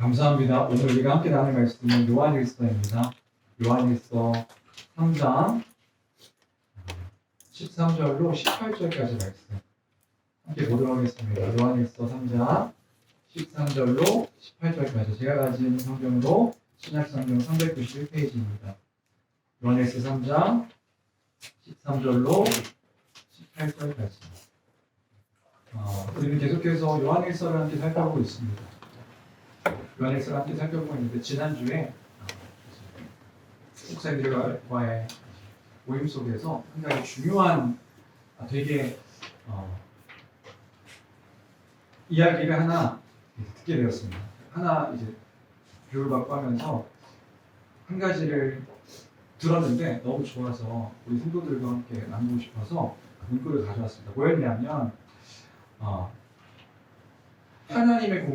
감사합니다. 오늘 우리가 함께 나눌 말씀은 요한일서입니다. 요한일서 3장 13절로 18절까지 말씀 함께 보도록 하겠습니다. 요한일서 3장 13절로 18절까지 제가 가진 성경으로 신약성경 391페이지입니다. 요한일서 3장 13절로 18절까지 우리는 계속해서 요한일서를 함께 살펴보고 있습니다. 요한일서를 함께 살펴보고 있는데 지난주에 목사님들과의 모임 속에서 한 가지 중요한 되게 이야기를 하나 듣게 되었습니다. 하나 이제 교육을 받고 하면서 한 가지를 들었는데 너무 좋아서 우리 성도들과 함께 나누고 싶어서 그 문구를 가져왔습니다. 뭐였냐면 하나님의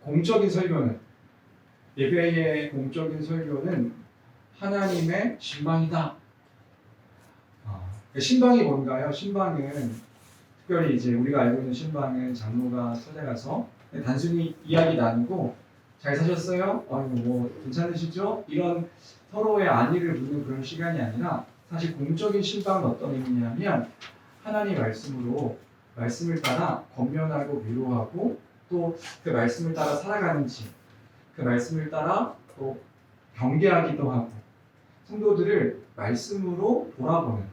공적인 설교는 예배의 공적인 설교는 하나님의 신방이다. 신방이 뭔가요? 신방은 특별히 이제 우리가 알고 있는 신방은 장로가 찾아가서 단순히 이야기 나누고 잘 사셨어요? 뭐 괜찮으시죠? 이런 서로의 안위를 묻는 그런 시간이 아니라 사실 공적인 신방은 어떤 의미냐면 하나님 말씀을 따라 권면하고 위로하고 또 그 말씀을 따라 살아가는지 그 말씀을 따라 또 경계하기도 하고 성도들을 말씀으로 돌아보는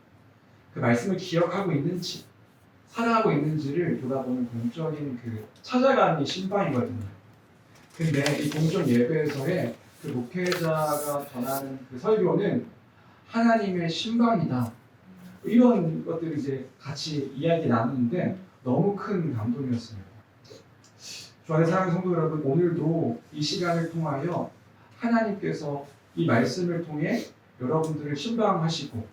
그 말씀을 기억하고 있는지 살아가고 있는지를 돌아보는 공적인 그 찾아가는 신방이거든요. 근데 이 공적 예배에서의 그 목회자가 전하는 그 설교는 하나님의 신방이다. 이런 것들을 이제 같이 이야기 나누는데 너무 큰 감동이었습니다. 주 안에 사랑하는 성도 여러분, 오늘도 이 시간을 통하여 하나님께서 이 말씀을 통해 여러분들을 신방하시고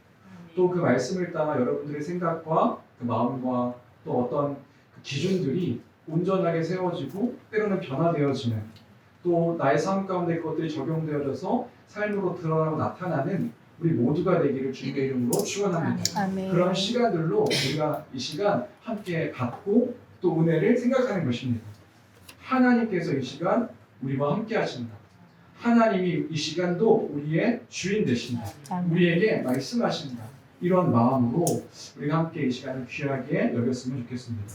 또 그 말씀을 따라 여러분들의 생각과 그 마음과 또 어떤 그 기준들이 온전하게 세워지고 때로는 변화되어지는 또 나의 삶 가운데 그것들이 적용되어져서 삶으로 드러나고 나타나는 우리 모두가 되기를 주님의 이름으로 축원합니다. 아멘. 그런 시간들로 우리가 이 시간 함께 받고 또 은혜를 생각하는 것입니다. 하나님께서 이 시간 우리와 함께 하신다. 하나님이 이 시간도 우리의 주인 되신다. 우리에게 말씀하신다. 이런 마음으로 우리가 함께 이 시간을 귀하게 여겼으면 좋겠습니다.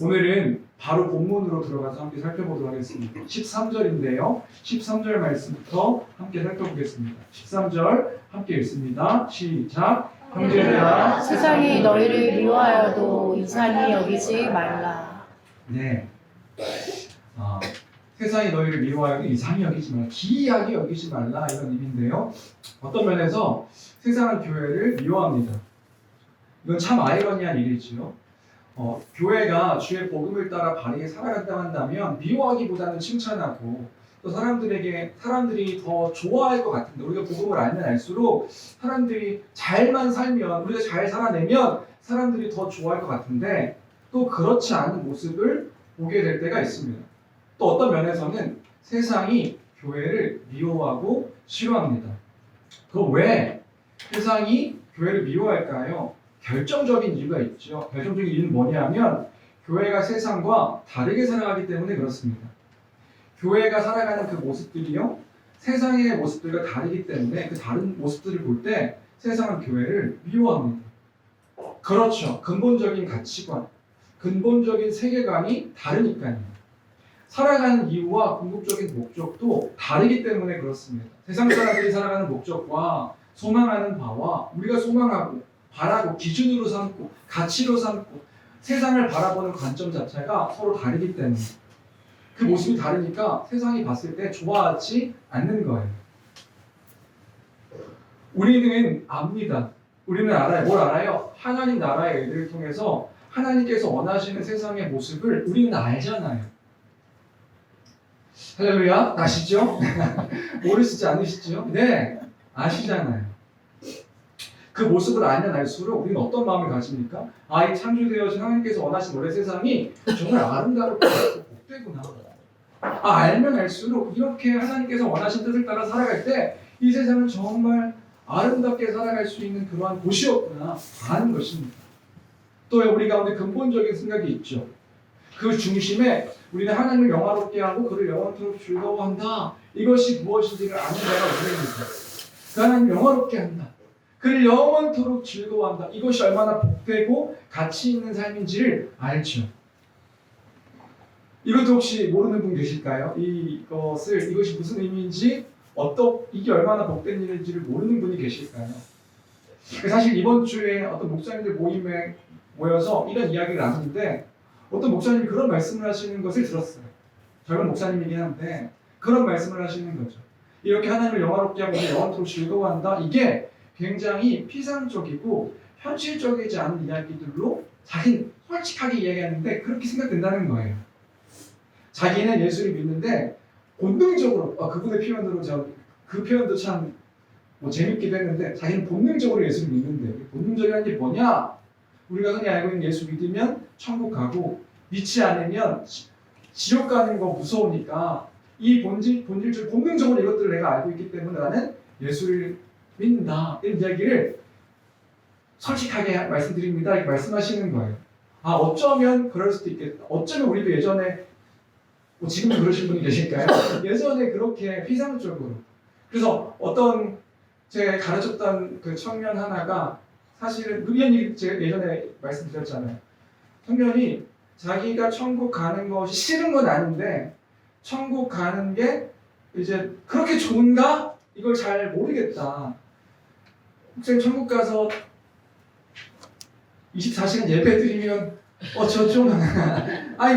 오늘은 바로 본문으로 들어가서 함께 살펴보도록 하겠습니다. 13절인데요. 13절 말씀부터 함께 살펴보겠습니다. 13절 함께 읽습니다. 시작. 형제들아, 세상이 너희를 미워하여도 이상히 여기지 말라. 네. 세상이 너희를 미워하여도 이상히 여기지 말라. 기이하게 여기지 말라. 이런 의미인데요. 어떤 면에서 세상은 교회를 미워합니다. 이건 참 아이러니한 일이지요. 교회가 주의 복음을 따라 바르게 살아간다고 한다면 미워하기보다는 칭찬하고 또 사람들이 더 좋아할 것 같은데 우리가 복음을 알면 알수록 사람들이 잘만 살면 우리가 잘 살아내면 사람들이 더 좋아할 것 같은데 또 그렇지 않은 모습을 보게 될 때가 있습니다. 또 어떤 면에서는 세상이 교회를 미워하고 싫어합니다. 그럼 왜 세상이 교회를 미워할까요? 결정적인 이유가 있죠. 결정적인 이유는 뭐냐면 교회가 세상과 다르게 살아가기 때문에 그렇습니다. 교회가 살아가는 그 모습들이요, 세상의 모습들과 다르기 때문에 그 다른 모습들을 볼 때 세상은 교회를 미워합니다. 그렇죠. 근본적인 가치관, 근본적인 세계관이 다르니까요. 살아가는 이유와 궁극적인 목적도 다르기 때문에 그렇습니다. 세상 사람들이 살아가는 목적과 소망하는 바와 우리가 소망하고 바라고 기준으로 삼고 가치로 삼고 세상을 바라보는 관점 자체가 서로 다르기 때문에 그 모습이 다르니까 세상이 봤을 때 좋아하지 않는 거예요. 우리는 압니다. 우리는 알아요. 뭘 알아요? 하나님 나라의 일들을 통해서 하나님께서 원하시는 세상의 모습을 우리는 알잖아요. 할렐루야, 아시죠? 모르시지 않으시죠? 네, 아시잖아요. 그 모습을 알면 알수록 우리는 어떤 마음을 가집니까? 이 창조되어진 하나님께서 원하신 원래 세상이 정말 아름다웠고 복되구나. 알면 알수록 이렇게 하나님께서 원하신 뜻을 따라 살아갈 때 이 세상은 정말 아름답게 살아갈 수 있는 그러한 곳이었구나 아는 것입니다. 또 우리 가운데 근본적인 생각이 있죠. 그 중심에 우리는 하나님을 영화롭게 하고 그를 영원토록 즐거워한다. 이것이 무엇인지를 아는 자가 우리입니다. 그 하나님 영화롭게 한다. 그를 영원토록 즐거워한다. 이것이 얼마나 복되고 가치 있는 삶인지를 알죠. 이것도 혹시 모르는 분 계실까요? 이것이 무슨 의미인지, 이게 얼마나 복된 일인지를 모르는 분이 계실까요? 사실 이번 주에 어떤 목사님들 모임에 모여서 이런 이야기를 나누는데 어떤 목사님이 그런 말씀을 하시는 것을 들었어요. 젊은 목사님이긴 한데 그런 말씀을 하시는 거죠. 이렇게 하나님을 영화롭게 하고 영원토록 즐거워한다. 이게 굉장히 피상적이고 현실적이지 않은 이야기들로 자기는 솔직하게 이야기하는데 그렇게 생각된다는 거예요. 자기는 예수를 믿는데 본능적으로 그분의 표현으로 그 표현도 참 재밌기도 했는데 자기는 본능적으로 예수를 믿는데 본능적이라는 게 뭐냐? 우리가 흔히 알고 있는 예수 믿으면 천국 가고 믿지 않으면 지옥 가는 거 무서우니까 이 본질적 본능적으로 이것들을 내가 알고 있기 때문에 나는 예수를 믿는다. 이런 이야기를 솔직하게 말씀드립니다. 이렇게 말씀하시는 거예요. 어쩌면 그럴 수도 있겠다. 어쩌면 우리도 예전에 지금 그러신 분이 계실까요? 예전에 그렇게 피상적으로. 그래서 어떤 제가 가르쳤던 그 청년 하나가 사실은 제가 예전에 말씀드렸잖아요. 청년이 자기가 천국 가는 것이 싫은 건 아닌데 천국 가는 게 이제 그렇게 좋은가? 이걸 잘 모르겠다. 혹시 천국 가서 24시간 예배 드리면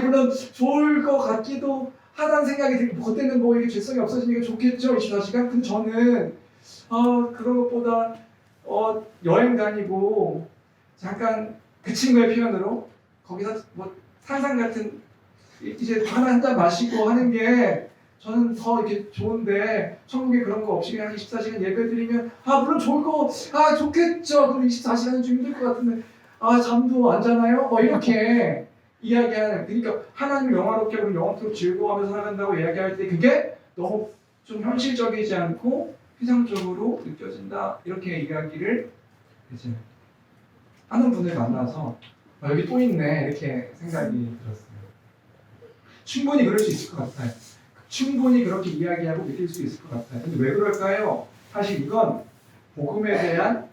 물론 좋을 것 같기도 하다는 생각이 들고 그때는 이게 죄성이 없어지니까 좋겠죠 24시간. 근데 저는 그런 것보다 여행 다니고 잠깐 그 친구의 표현으로 거기서 산상 같은 이제 하나 한 잔 마시고 하는 게 저는 더 이렇게 좋은데 천국에 그런 거 없이 그냥 24시간 예배 드리면 물론 좋을 거 좋겠죠. 그럼 24시간은 좀 힘들 것 같은데 잠도 안 자나요? 이렇게 이야기하는, 그러니까 하나님을 영화롭게 하고 영원토록 즐거워하면서 살아간다고 이야기할 때 그게 너무 좀 현실적이지 않고 피상적으로 느껴진다. 이렇게 이야기를 이제 하는 분을 만나서 여기 또 있네 이렇게 생각이 들었어요. 충분히 그럴 수 있을 것 같아요. 충분히 그렇게 이야기하고 느낄 수 있을 것 같아요. 근데 왜 그럴까요? 사실 이건 복음에 대한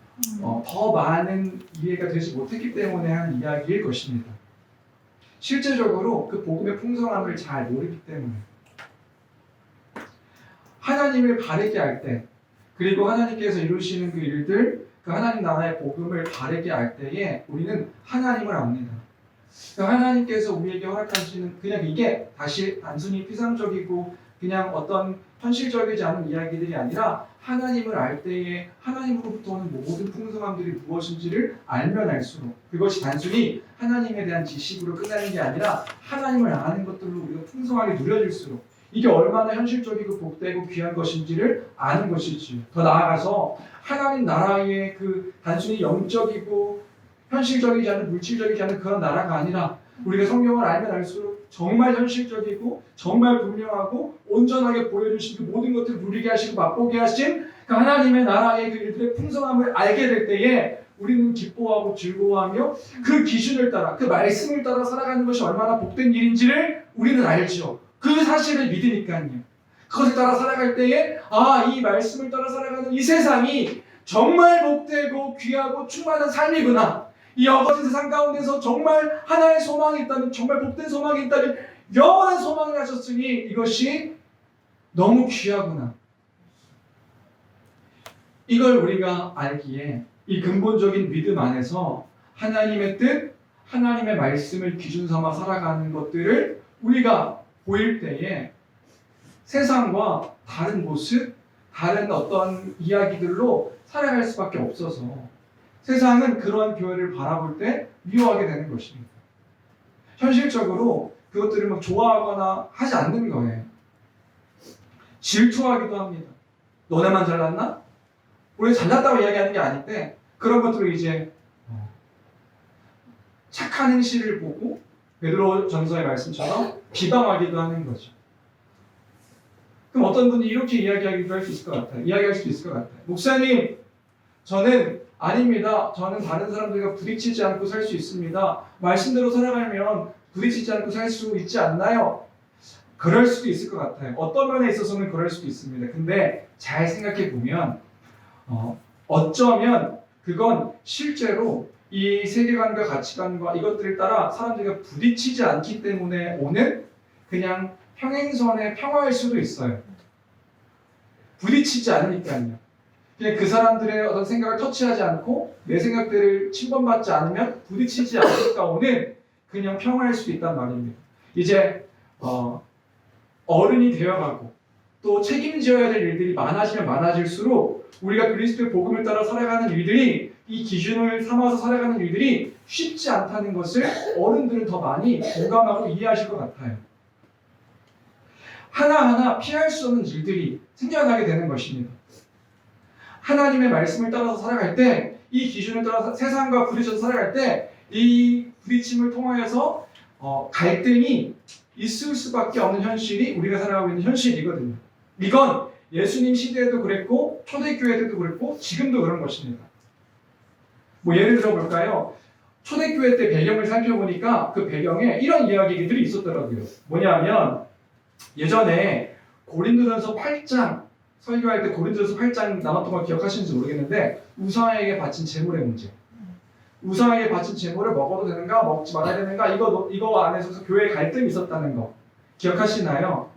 더 많은 이해가 되지 못했기 때문에 한 이야기일 것입니다. 실제적으로 그 복음의 풍성함을 잘 모르기 때문에 하나님을 바르게 할 때, 그리고 하나님께서 이루시는 그 일들, 그 하나님 나라의 복음을 바르게 할 때에 우리는 하나님을 압니다. 하나님께서 우리에게 허락하시는 그냥 이게 다시 단순히 피상적이고 그냥 어떤 현실적이지 않은 이야기들이 아니라 하나님을 알 때에 하나님으로부터 오는 모든 풍성함들이 무엇인지를 알면 알수록, 그것이 단순히 하나님에 대한 지식으로 끝나는 게 아니라 하나님을 아는 것들로 우리가 풍성하게 누려질수록 이게 얼마나 현실적이고 복되고 귀한 것인지를 아는 것이지. 더 나아가서 하나님 나라의 그 단순히 영적이고 현실적이지 않은 물질적이지 않은 그런 나라가 아니라 우리가 성경을 알면 알수록 정말 현실적이고 정말 분명하고 온전하게 보여주신 그 모든 것들을 누리게 하시고 맛보게 하신 그 하나님의 나라의 그 일들의 풍성함을 알게 될 때에 우리는 기뻐하고 즐거워하며 그 기준을 따라 그 말씀을 따라 살아가는 것이 얼마나 복된 일인지를 우리는 알죠. 그 사실을 믿으니까요. 그것을 따라 살아갈 때에 이 말씀을 따라 살아가는 이 세상이 정말 복되고 귀하고 충만한 삶이구나. 이 어거진 세상 가운데서 정말 하나의 소망이 있다면, 정말 복된 소망이 있다면 영원한 소망을 하셨으니 이것이 너무 귀하구나. 이걸 우리가 알기에 이 근본적인 믿음 안에서 하나님의 뜻, 하나님의 말씀을 기준 삼아 살아가는 것들을 우리가 보일 때에 세상과 다른 모습, 다른 어떤 이야기들로 살아갈 수밖에 없어서 세상은 그러한 교회를 바라볼 때 미워하게 되는 것입니다. 현실적으로 그것들을 막 좋아하거나 하지 않는 거예요. 질투하기도 합니다. 너네만 잘났나? 우리 잘났다고 이야기하는 게 아닌데 그런 것들을 이제 착한 행실을 보고 베드로 전서의 말씀처럼 비방하기도 하는 거죠. 그럼 어떤 분이 이렇게 이야기하기도 할 수 있을 것 같아요. 이야기할 수도 있을 것 같아요. 목사님, 저는 아닙니다. 저는 다른 사람들과 부딪히지 않고 살 수 있습니다. 말씀대로 살아가면 부딪히지 않고 살 수 있지 않나요? 그럴 수도 있을 것 같아요. 어떤 면에 있어서는 그럴 수도 있습니다. 근데 잘 생각해 보면 어쩌면 그건 실제로 이 세계관과 가치관과 이것들을 따라 사람들과 부딪히지 않기 때문에 오는 그냥 평행선의 평화일 수도 있어요. 부딪히지 않으니까요. 그냥 그 사람들의 어떤 생각을 터치하지 않고 내 생각들을 침범받지 않으면 부딪히지 않으니까 오는 그냥 평화일 수도 있단 말입니다. 이제 어른이 되어가고 또 책임져야 될 일들이 많아지면 많아질수록 우리가 그리스도의 복음을 따라 살아가는 일들이 이 기준을 삼아서 살아가는 일들이 쉽지 않다는 것을 어른들은 더 많이 공감하고 이해하실 것 같아요. 하나하나 피할 수 없는 일들이 생겨나게 되는 것입니다. 하나님의 말씀을 따라서 살아갈 때, 이 기준을 따라서 세상과 부딪혀서 살아갈 때, 이 부딪힘을 통하여서 갈등이 있을 수밖에 없는 현실이 우리가 살아가고 있는 현실이거든요. 이건 예수님 시대에도 그랬고 초대교회 때도 그랬고 지금도 그런 것입니다. 뭐 예를 들어 볼까요? 초대교회 때 배경을 살펴보니까 그 배경에 이런 이야기들이 있었더라고요. 뭐냐면 예전에 고린도전서 8장 설교할 때 고린도전서 8장 나눴던 걸 기억하시는지 모르겠는데 우상에게 바친 제물의 문제. 우상에게 바친 제물을 먹어도 되는가 먹지 말아야 되는가 이거 안에서 교회에 갈등이 있었다는 거 기억하시나요?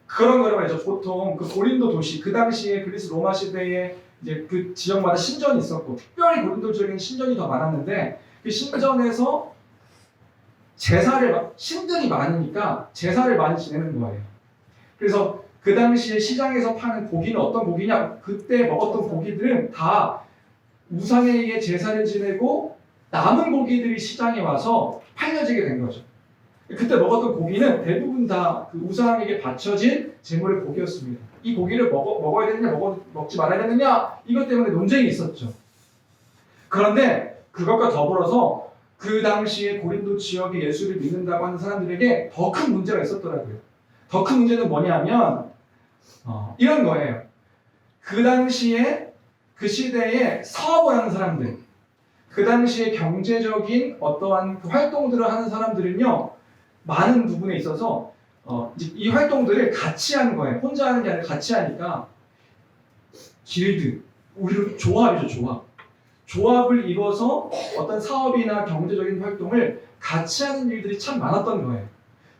그런 거라고 해죠. 보통 그 고린도 도시 그 당시에 그리스 로마 시대에 이제 그 지역마다 신전이 있었고 특별히 고린도 지역에는 신전이 더 많았는데 그 신전에서 신들이 많으니까 제사를 많이 지내는 거예요. 그래서 그 당시에 시장에서 파는 고기는 어떤 고기냐? 그때 먹었던 고기들은 다 우상에게 제사를 지내고 남은 고기들이 시장에 와서 팔려지게 된 거죠. 그때 먹었던 고기는 대부분 다 그 우상에게 바쳐진 제물의 고기였습니다. 이 고기를 먹어야 되느냐 먹지 말아야 되느냐 이것 때문에 논쟁이 있었죠. 그런데 그것과 더불어서 그 당시에 고린도 지역에 예수를 믿는다고 하는 사람들에게 더 큰 문제가 있었더라고요. 더 큰 문제는 뭐냐면 이런 거예요. 그 당시에 그 시대에 사업을 하는 사람들, 그 당시에 경제적인 어떠한 그 활동들을 하는 사람들은요, 많은 부분에 있어서 이 활동들을 같이 하는 거예요. 혼자 하는 게 아니라 같이 하니까 길드, 우리로 조합이죠, 조합. 조합을 이뤄서 어떤 사업이나 경제적인 활동을 같이 하는 일들이 참 많았던 거예요.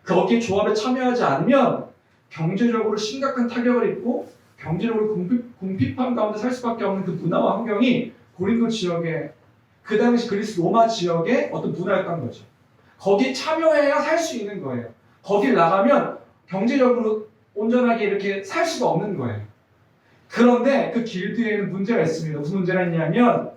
거기에 조합에 참여하지 않으면 경제적으로 심각한 타격을 입고 경제적으로 궁핍함 가운데 살 수밖에 없는 그 문화와 환경이 고린도 지역에 그 당시 그리스 로마 지역의 어떤 문화였던 거죠. 거기에 참여해야 살 수 있는 거예요. 거길 나가면 경제적으로 온전하게 이렇게 살 수가 없는 거예요. 그런데 그 길드에는 문제가 있습니다. 무슨 문제가 있냐면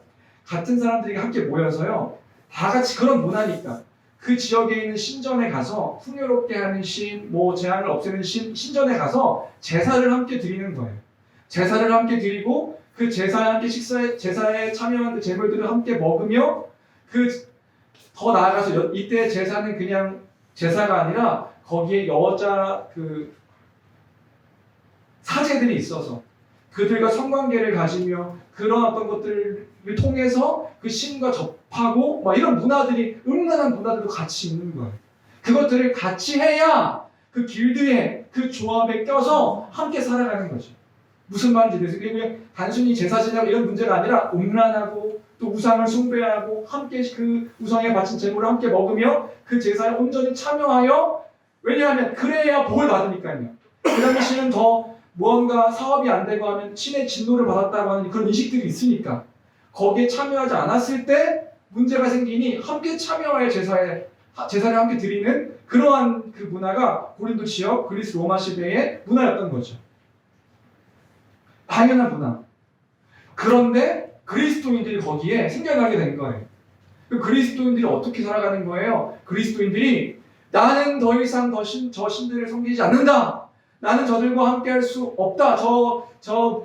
같은 사람들이 함께 모여서요. 다 같이 그런 문화니까 그 지역에 있는 신전에 가서 풍요롭게 하는 신, 재앙을 없애는 신전에 가서 제사를 함께 드리는 거예요. 제사를 함께 드리고 그 제사에 함께 제사에 참여하는 그 제물들을 함께 먹으며 더 나아가서 이때 제사는 그냥 제사가 아니라 거기에 여자 사제들이 있어서 그들과 성관계를 가지며 그런 어떤 것들을 통해서 그 신과 접하고 이런 문화들이 은근한 문화들도 같이 있는 거예요. 그것들을 같이 해야 그 길드에 그 조합에 껴서 함께 살아가는 거죠. 무슨 말인지 되세요? 그냥 단순히 제사 지내고 이런 문제가 아니라 음란하고 또 우상을 숭배하고 함께 그 우상에 바친 제물을 함께 먹으며 그 제사에 온전히 참여하여 왜냐하면 그래야 복을 받으니까요. 그 당시에는 더 무언가 사업이 안 되고 하면 신의 진노를 받았다고 하는 그런 인식들이 있으니까 거기에 참여하지 않았을 때 문제가 생기니 함께 참여하여 제사를 함께 드리는 그러한 그 문화가 고린도 지역 그리스 로마 시대의 문화였던 거죠. 당연한 문화. 그런데 그리스도인들이 거기에 생겨나게 된 거예요. 그 그리스도인들이 어떻게 살아가는 거예요? 그리스도인들이 나는 더 이상 저 신들을 섬기지 않는다. 나는 저들과 함께 할 수 없다.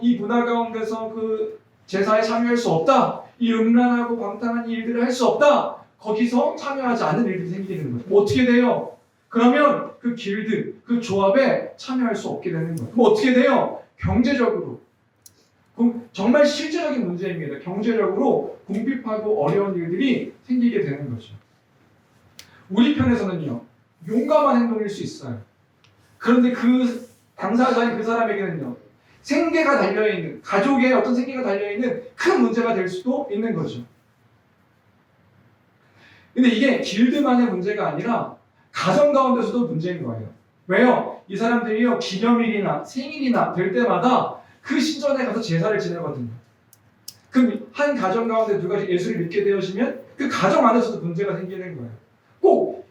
이 문화 가운데서 그 제사에 참여할 수 없다. 이 음란하고 방탕한 일들을 할 수 없다. 거기서 참여하지 않는 일들이 생기는 거예요. 어떻게 돼요? 그러면 그 길드, 그 조합에 참여할 수 없게 되는 거예요. 그럼 어떻게 돼요? 경제적으로. 그럼 정말 실제적인 문제입니다. 경제적으로 궁핍하고 어려운 일들이 생기게 되는 거죠. 우리 편에서는요, 용감한 행동일 수 있어요. 그런데 그 당사자인 그 사람에게는요, 생계가 달려있는, 가족의 어떤 생계가 달려있는 큰 문제가 될 수도 있는 거죠. 근데 이게 길드만의 문제가 아니라 가정 가운데서도 문제인 거예요. 왜요? 이 사람들이요, 기념일이나 생일이나 될 때마다 그 신전에 가서 제사를 지내거든요. 그럼 한 가정 가운데 누가 예수를 믿게 되어지면 그 가정 안에서도 문제가 생기는 거예요. 꼭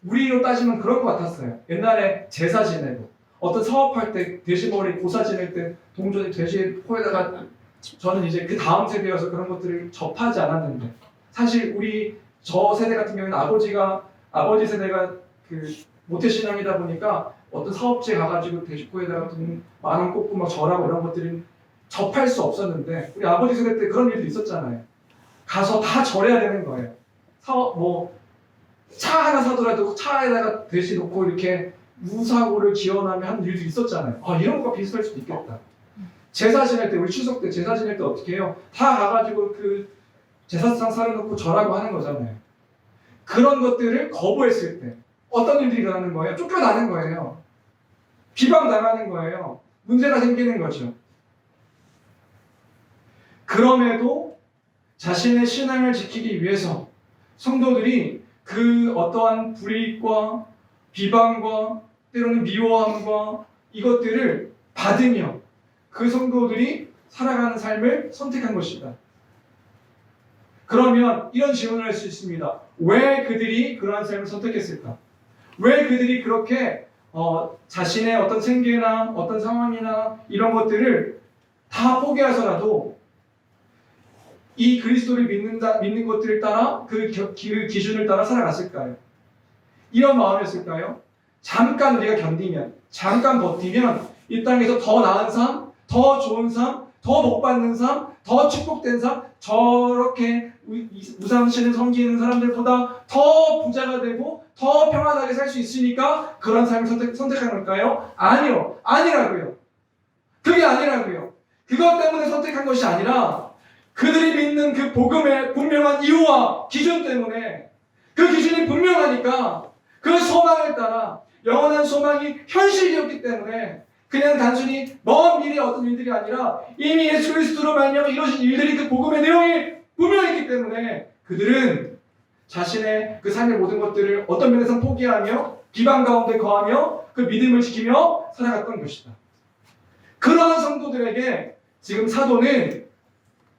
우리로 따지면 그런 것 같았어요. 옛날에 제사 지내고 어떤 사업할 때 돼지머리 고사 지낼 때 동전이 돼지 코에다가, 저는 이제 그 다음 세대여서 그런 것들을 접하지 않았는데, 사실 우리 저 세대 같은 경우는 아버지 세대가 그 모태신앙이다 보니까 어떤 사업지에 가가지고 돼지코에다가 돈 10,000원 꽂고 막 절하고 이런 것들은 접할 수 없었는데, 우리 아버지 세대 때 그런 일도 있었잖아요. 가서 다 절해야 되는 거예요. 차 하나 사더라도 차에다가 돼지 놓고 이렇게 무사고를 기원하며 하는 일도 있었잖아요. 이런 것과 비슷할 수도 있겠다. 제사 지낼 때, 우리 추석 때 제사 지낼 때 어떻게 해요? 다 가가지고 그 제사상 차려놓고 절하고 하는 거잖아요. 그런 것들을 거부했을 때 어떤 일들이 일어나는 거예요? 쫓겨나는 거예요. 비방당하는 거예요. 문제가 생기는 거죠. 그럼에도 자신의 신앙을 지키기 위해서 성도들이 그 어떠한 불이익과 비방과 때로는 미워함과 이것들을 받으며 그 성도들이 살아가는 삶을 선택한 것이다. 그러면 이런 질문을 할 수 있습니다. 왜 그들이 그러한 삶을 선택했을까? 왜 그들이 그렇게 자신의 어떤 생계나 어떤 상황이나 이런 것들을 다 포기해서라도 이 그리스도를 믿는 것들을 따라 그 기준을 따라 살아갔을까요? 이런 마음이었을까요? 잠깐 우리가 견디면, 잠깐 버티면 이 땅에서 더 나은 삶, 더 좋은 삶, 더 복받는 삶, 더 축복된 삶, 저렇게 우상신을 섬기는 사람들보다 더 부자가 되고 더 평안하게 살 수 있으니까 그런 삶을 선택한 걸까요? 아니요. 아니라고요. 그게 아니라고요. 그것 때문에 선택한 것이 아니라 그들이 믿는 그 복음의 분명한 이유와 기준 때문에, 그 기준이 분명하니까 그 소망을 따라, 영원한 소망이 현실이었기 때문에, 그냥 단순히 먼 미래의 어떤 일들이 아니라 이미 예수 그리스도로 말미암아 이루어진 일들이 그 복음의 내용이 분명했기 때문에 그들은 자신의 그 삶의 모든 것들을 어떤 면에서 포기하며 비방 가운데 거하며 그 믿음을 지키며 살아갔던 것이다. 그러한 성도들에게 지금 사도는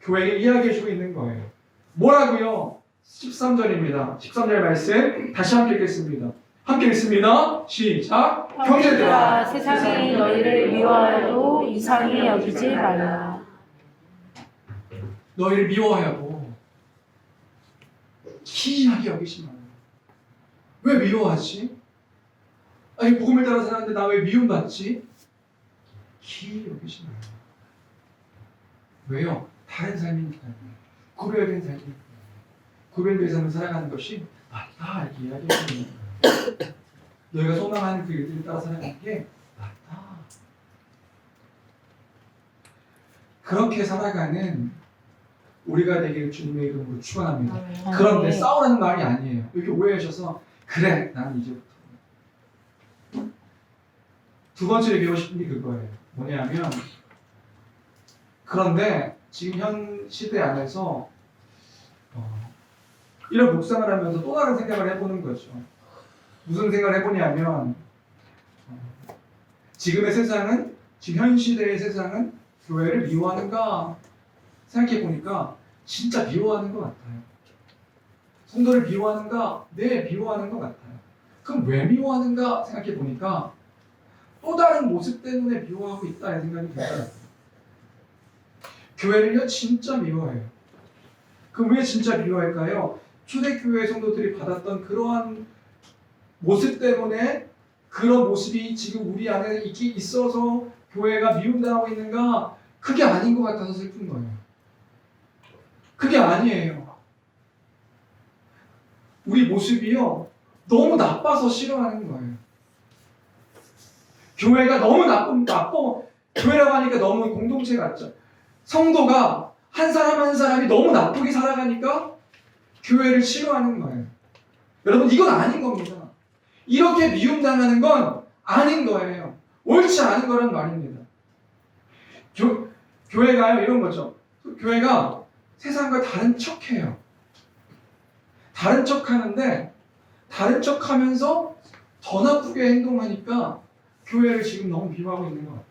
교회에 이야기해주고 있는 거예요. 뭐라고요? 13절입니다. 13절 말씀 다시 함께 읽겠습니다. 함께 읽습니다. 시작. 형제들아, 세상이 너희를 미워하여도 이상히 여기지 말라. 너희를 미워하여도 기이하게 여기지 말라. 왜 미워하지? 아니, 복음을 따라 살았는데 나 왜 미움받지? 기이하게 여기지 말라. 왜요? 다른 삶이니까. 구별된 삶이니까. 구별된 삶을 살아가는 것이 맞다, 이렇게 이야기해주는 거예요. 너희가 소망하는 그 일들을 따라 살아가는 게 맞다. 그렇게 살아가는 우리가 되기를 주님의 이름으로 축원합니다. 그런데 싸우라는 말이 아니에요. 이렇게 오해하셔서 그래, 나는 이제부터. 두 번째로 얘기하고 싶은 게 그거예요. 뭐냐면, 그런데 지금 현 시대 안에서 이런 묵상을 하면서 또 다른 생각을 해보는 거죠. 무슨 생각을 해보냐면, 지금의 세상은, 지금 현 시대의 세상은 교회를 미워하는가 생각해보니까 진짜 미워하는 것 같아요. 성도를 미워하는가? 네, 미워하는 것 같아요. 그럼 왜 미워하는가 생각해보니까 또 다른 모습 때문에 미워하고 있다는 생각이 들더라고요. 교회를요, 진짜 미워해요. 그럼 왜 진짜 미워할까요? 초대교회 성도들이 받았던 그러한 모습 때문에 그런 모습이 지금 우리 안에 있어서 교회가 미움당하고 있는가? 그게 아닌 것 같아서 슬픈 거예요. 그게 아니에요. 우리 모습이요, 너무 나빠서 싫어하는 거예요. 교회가 너무 나빠. 교회라고 하니까 너무 공동체 같죠. 성도가 한 사람 한 사람이 너무 나쁘게 살아가니까 교회를 싫어하는 거예요. 여러분 이건 아닌 겁니다. 이렇게 미움당하는 건 아닌 거예요. 옳지 않은 거란 말입니다. 교회가요 이런 거죠. 교회가 세상과 다른 척해요. 다른 척하는데 다른 척하면서 더 나쁘게 행동하니까 교회를 지금 너무 미워하고 있는 것 같아요.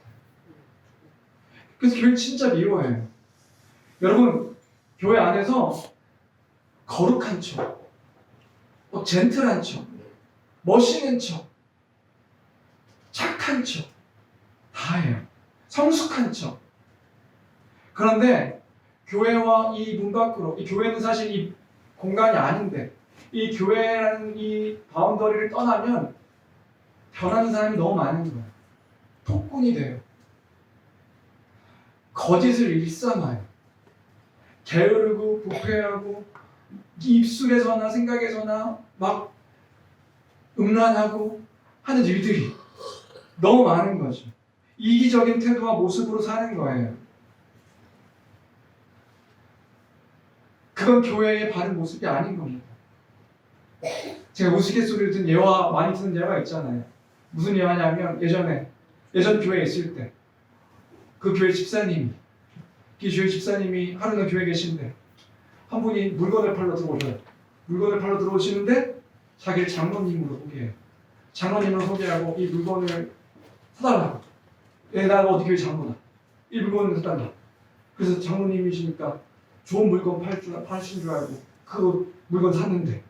그래서 교회 진짜 미워해요. 여러분 교회 안에서 거룩한 척, 젠틀한 척, 멋있는 척, 착한 척 다 해요. 성숙한 척. 그런데 교회와 이 문 밖으로, 이 교회는 사실 이 공간이 아닌데 이 교회라는 이 바운더리를 떠나면 변하는 사람이 너무 많은 거예요. 폭군이 돼요. 거짓을 일삼아요. 게으르고 부패하고 입술에서나 생각에서나 막 음란하고 하는 일들이 너무 많은 거죠. 이기적인 태도와 모습으로 사는 거예요. 그건 교회의 바른 모습이 아닌 겁니다. 제가 우스갯소리를 든 예화, 많이 듣는 예화가 있잖아요. 무슨 예화냐면 예전 교회에 있을 때 그 교회 집사님이 하루는 교회에 계신데 한 분이 물건을 팔러 들어오셔요. 물건을 팔러 들어오시는데 자기를 장로님으로 소개해요. 장로님으로 소개하고 이 물건을 사달라고. 나 어디 교회 장로다. 이 물건을 사달라. 그래서 장로님이시니까 좋은 물건 파신 줄 알고 그 물건 샀는데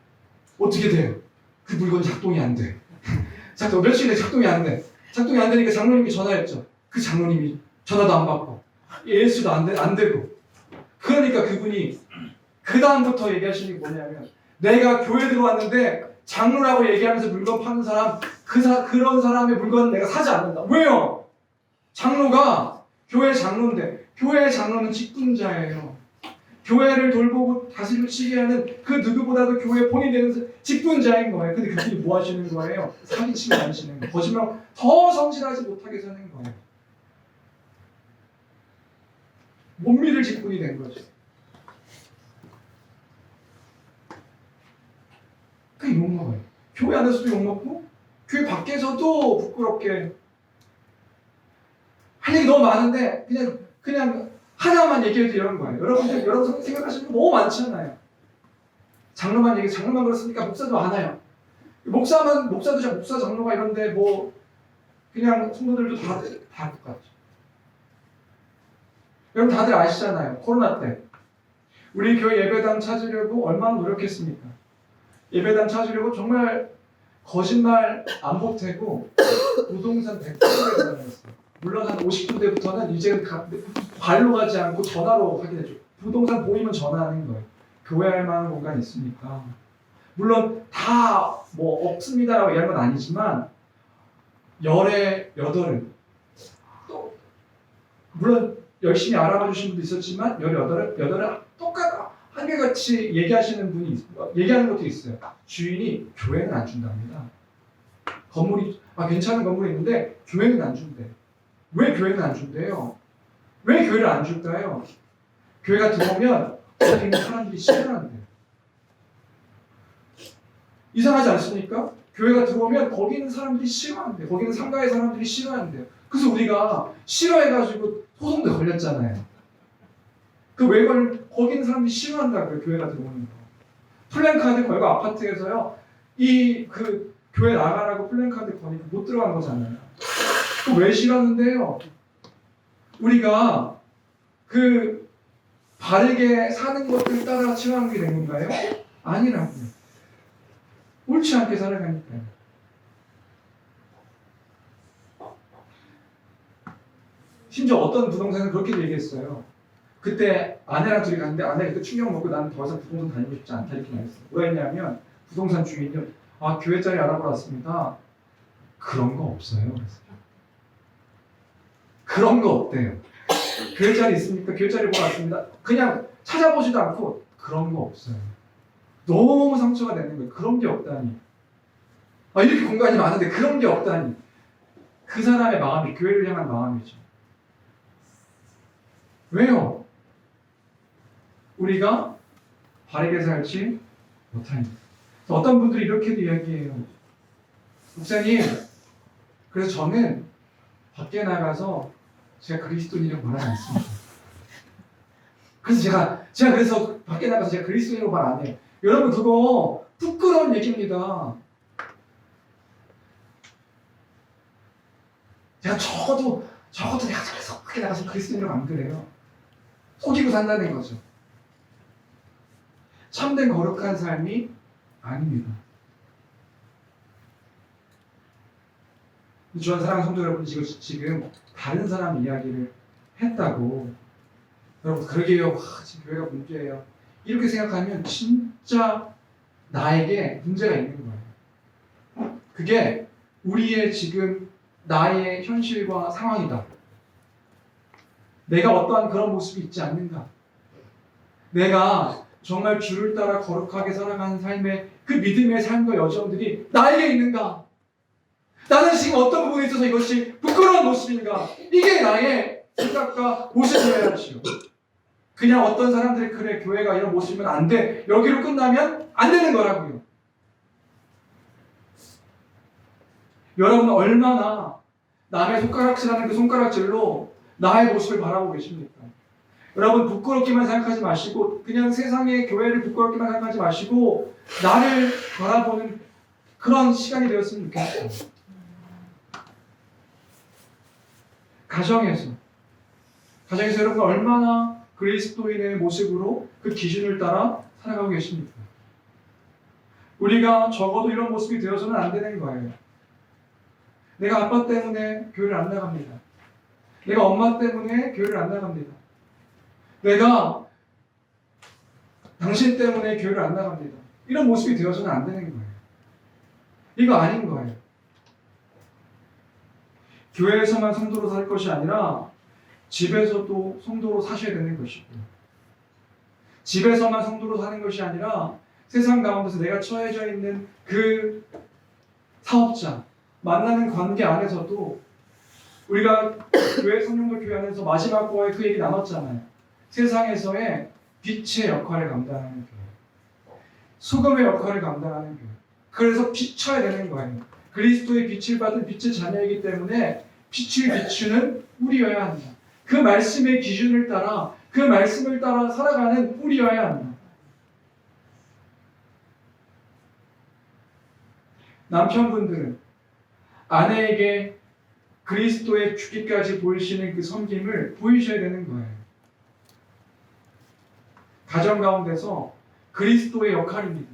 어떻게 돼요? 그 물건 작동이 안 돼. 며칠에 작동이 안 돼. 작동이 안 되니까 장로님이 전화했죠. 그 장로님이 전화도 안 받고 예수도 안 되고. 그러니까 그분이 그 다음부터 얘기하시는 게 뭐냐면 내가 교회 들어왔는데 장로라고 얘기하면서 물건 파는 사람 그런 사람의 물건은 내가 사지 않는다. 왜요? 장로가 교회 장로인데 교회 장로는 직분자예요. 교회를 돌보고 다스리게 하는 그 누구보다도 교회 본이 되는 직분자인 거예요. 근데 그분이 뭐 하시는 거예요? 사기치고 다니시는 거예요. 거짓말 더 성실하지 못하게 사는 거예요. 못 믿을 직분이 된 거죠. 그 욕먹어요. 교회 안에서도 욕먹고 교회 밖에서도 부끄럽게 할 얘기 너무 많은데 그냥 하나만 얘기해도 이런 거예요. 여러분 생각하시는 거 너무 많잖아요. 장로만 그렇습니까? 목사도 많아요. 목사도 장로가 이런데 뭐 그냥 성도들도 다 똑같죠. 여러분 다들 아시잖아요. 코로나 때 우리 교회 예배당 찾으려고 얼마나 노력했습니까? 예배당 찾으려고 정말 거짓말 안 보태고 부동산 100군데 다녔어요. 물론 한 50군데부터는 이제는 발로 가지 않고 전화로 하게 되죠. 부동산 보이면 전화하는 거예요. 교회 할 만한 공간이 있으니까. 물론 다 뭐 없습니다라고 얘기하는 건 아니지만 열에 여덟은 또 물론 열심히 알아봐 주신 분도 있었지만 열에 여덟은 똑같아 한결같이 얘기하는 것도 있어요. 주인이 교회는 안 준답니다. 건물이 괜찮은 건물이 있는데 교회는 안 준대. 왜 교회는 안 준대요? 왜 교회를 안 줄까요? 교회가 들어오면 거기 있는 사람들이 싫어한대요. 이상하지 않습니까? 교회가 들어오면 거기 있는 사람들이 싫어한대요. 거기 있는 상가의 사람들이 싫어한대요. 그래서 우리가 싫어해가지고 소송도 걸렸잖아요. 거기 있는 사람들이 싫어한다고요. 교회가 들어오는 거. 플랜카드 걸고 아파트에서요. 교회 나가라고 플랜카드 거니까 못 들어간 거잖아요. 왜 싫었는데요? 우리가 바르게 사는 것들 따라 치워하게 된 건가요? 아니라고요. 옳지 않게 살아가니까요. 심지어 어떤 부동산은 그렇게 얘기했어요. 그때 아내랑 둘이 갔는데 아내가 그때 충격 먹고 나는 더 이상 부동산 다니고 싶지 않다 이렇게 말했어요. 뭐 했냐면 부동산 주인이 교회 자리 알아보러 왔습니다. 그런 거 없어요. 그랬어요. 그런 거 없대요. 교회 자리 있습니까? 교회 자리 보러 왔습니다. 그냥 찾아보지도 않고 그런 거 없어요. 너무 상처가 되는 거예요. 그런 게 없다니. 이렇게 공간이 많은데 그런 게 없다니. 그 사람의 마음이 교회를 향한 마음이죠. 왜요? 우리가 바르게 살지 못하니까. 어떤 분들이 이렇게도 이야기해요. 목사님, 그래서 저는 밖에 나가서 제가 그리스도인이라고 말하지 않습니다. 그래서 제가 그래서 밖에 나가서 제가 그리스도인이라고 말 안 해요. 여러분, 그거 부끄러운 얘기입니다. 제가 적어도 내가 그래서 밖에 나가서 그리스도인이라고 안 그래요. 속이고 산다는 거죠. 참된 거룩한 삶이 아닙니다. 주한 사랑하는 성도 여러분, 지금 다른 사람 이야기를 했다고 여러분 그러게요. 지금 교회가 문제예요. 이렇게 생각하면 진짜 나에게 문제가 있는 거예요. 그게 우리의 지금 나의 현실과 상황이다. 내가 어떠한 그런 모습이 있지 않는가. 내가 정말 주를 따라 거룩하게 살아가는 삶의 그 믿음의 삶과 여정들이 나에게 있는가. 나는 지금 어떤 부분에 있어서 이것이 부끄러운 모습인가. 이게 나의 생각과 모습이어야 하지요. 그냥 어떤 사람들이 그래 교회가 이런 모습이면 안 돼. 여기로 끝나면 안 되는 거라고요. 여러분 얼마나 남의 손가락질하는 그 손가락질로 나의 모습을 바라보고 계십니까? 여러분 부끄럽기만 생각하지 마시고 그냥 세상의 교회를 부끄럽기만 생각하지 마시고 나를 바라보는 그런 시간이 되었으면 좋겠어요. 가정에서 여러분 얼마나 그리스도인의 모습으로 그 기준을 따라 살아가고 계십니까? 우리가 적어도 이런 모습이 되어서는 안 되는 거예요. 내가 아빠 때문에 교회를 안 나갑니다. 내가 엄마 때문에 교회를 안 나갑니다. 내가 당신 때문에 교회를 안 나갑니다. 이런 모습이 되어서는 안 되는 거예요. 이거 아닌 거예요. 교회에서만 성도로 살 것이 아니라 집에서도 성도로 사셔야 되는 것이고요. 집에서만 성도로 사는 것이 아니라 세상 가운데서 내가 처해져 있는 그 사업자, 만나는 관계 안에서도 우리가 교회 성령들 교회 안에서 마지막 거에 그 얘기 나눴잖아요. 세상에서의 빛의 역할을 감당하는 교회, 소금의 역할을 감당하는 교회. 그래서 비춰야 되는 거예요. 그리스도의 빛을 받은 빛의 자녀이기 때문에 빛을 비추는 우리여야 한다. 그 말씀의 기준을 따라 그 말씀을 따라 살아가는 우리여야 한다. 남편분들은 아내에게 그리스도의 죽기까지 보이시는 그 섬김을 보이셔야 되는 거예요. 가정 가운데서 그리스도의 역할입니다.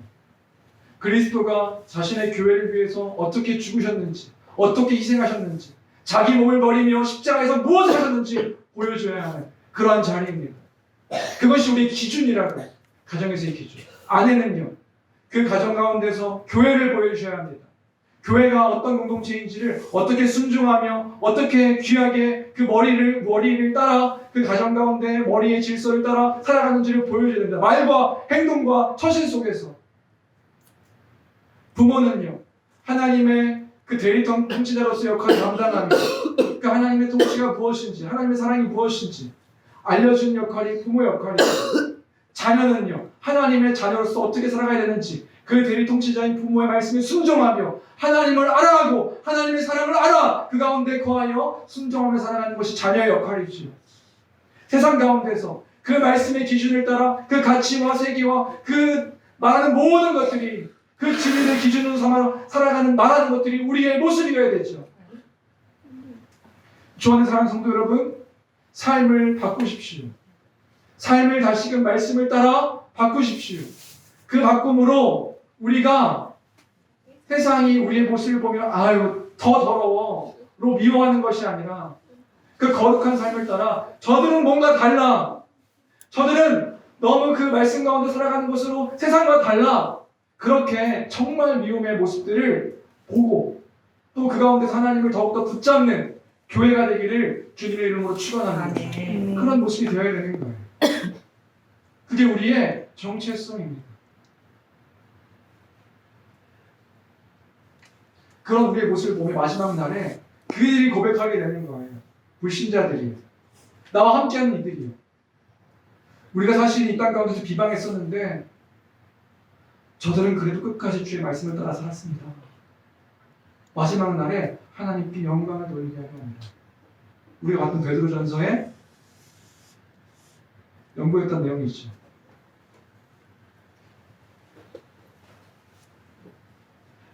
그리스도가 자신의 교회를 위해서 어떻게 죽으셨는지, 어떻게 희생하셨는지, 자기 몸을 버리며 십자가에서 무엇을 하셨는지 보여줘야 하는 그러한 자리입니다. 그것이 우리의 기준이라고. 가정에서의 기준. 아내는요, 그 가정 가운데서 교회를 보여주셔야 합니다. 교회가 어떤 공동체인지를 어떻게 순종하며 어떻게 귀하게 그 머리를 따라 그 가정 가운데 머리의 질서를 따라 살아가는지를 보여줘야 됩니다. 말과 행동과 처신 속에서. 부모는요, 하나님의 그 대리통 통치자로서 역할을 감당하며 그 하나님의 통치가 무엇인지, 하나님의 사랑이 무엇인지 알려주는 역할이 부모 역할이고, 자녀는요, 하나님의 자녀로서 어떻게 살아가야 되는지 그 대리 통치자인 부모의 말씀에 순종하며 하나님을 알아가고 하나님의 사랑을 알아 그 가운데 거하여 순종하며 살아가는 것이 자녀의 역할이지요. 세상 가운데서 그 말씀의 기준을 따라 그 가치와 세계와 그 말하는 모든 것들이 그 진리의 기준으로 삼아 살아가는 말하는 것들이 우리의 모습이어야 되죠. 주 안에 사랑하는 성도 여러분, 삶을 바꾸십시오. 삶을 다시금 말씀을 따라 바꾸십시오. 그 바꿈으로 우리가 세상이 우리의 모습을 보며 아유 더 더러워로 미워하는 것이 아니라 그 거룩한 삶을 따라 저들은 뭔가 달라. 저들은 너무 그 말씀 가운데 살아가는 것으로 세상과 달라. 그렇게 정말 미움의 모습들을 보고 또 그 가운데서 하나님을 더욱더 붙잡는 교회가 되기를 주님의 이름으로 축원합니다. 그런 모습이 되어야 되는 거예요. 그게 우리의 정체성입니다. 그런 우리의 모습을 보며 마지막 날에 그들이 고백하게 되는 거예요. 불신자들이. 나와 함께하는 이들이요. 우리가 사실 이 땅 가운데서 비방했었는데 저들은 그래도 끝까지 주의 말씀을 따라 살았습니다. 마지막 날에 하나님께 영광을 돌리게 하려 합니다. 우리가 봤던 베드로전서에 연구했던 내용이 있죠.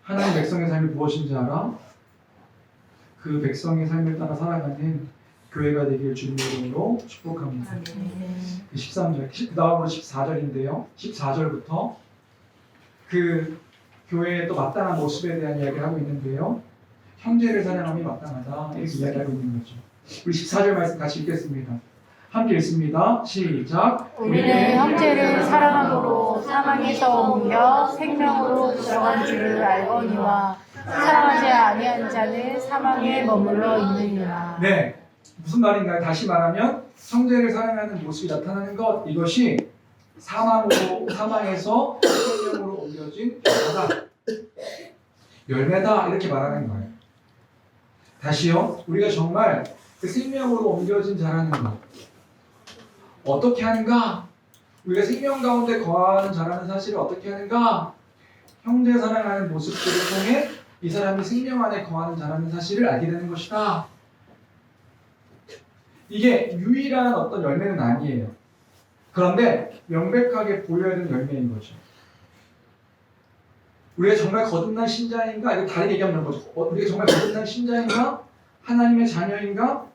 하나님 백성의 삶이 무엇인지 알아? 그 백성의 삶을 따라 살아가는 교회가 되기를 주님의 이름으로 축복합니다. 13절, 그 다음으로 14절인데요. 14절부터 그 교회의 또 마땅한 모습에 대한 이야기를 하고 있는데요. 형제를 사랑함이 마땅하다 이렇게 이야기하고 있는 거죠. 우리 14절 말씀 같이 읽겠습니다. 함께 읽습니다. 시작. 우리는 형제를 사랑함으로 사망에서 옮겨 생명으로 들어간 줄을 알거니와 사랑하지 아니한 자는 사망에 머물러 있느니라. 네, 무슨 말인가요? 다시 말하면 형제를 사랑하는 모습이 나타나는 것, 이것이 사망에서 생명으로 옮겨진 열매다 이렇게 말하는 거예요. 다시요, 우리가 정말 그 생명으로 옮겨진 자라는 것, 어떻게 하는가? 우리가 생명 가운데 거하는 자라는 사실을 어떻게 하는가? 형제 사랑하는 모습들을 통해 이 사람이 생명 안에 거하는 자라는 사실을 알게 되는 것이다. 이게 유일한 어떤 열매는 아니에요. 그런데 명백하게 보여야 되는 열매인 거죠. 우리가 정말 거듭난 신자인가? 이거 다른 얘기하는 거죠. 우리가 정말 거듭난 신자인가? 하나님의 자녀인가?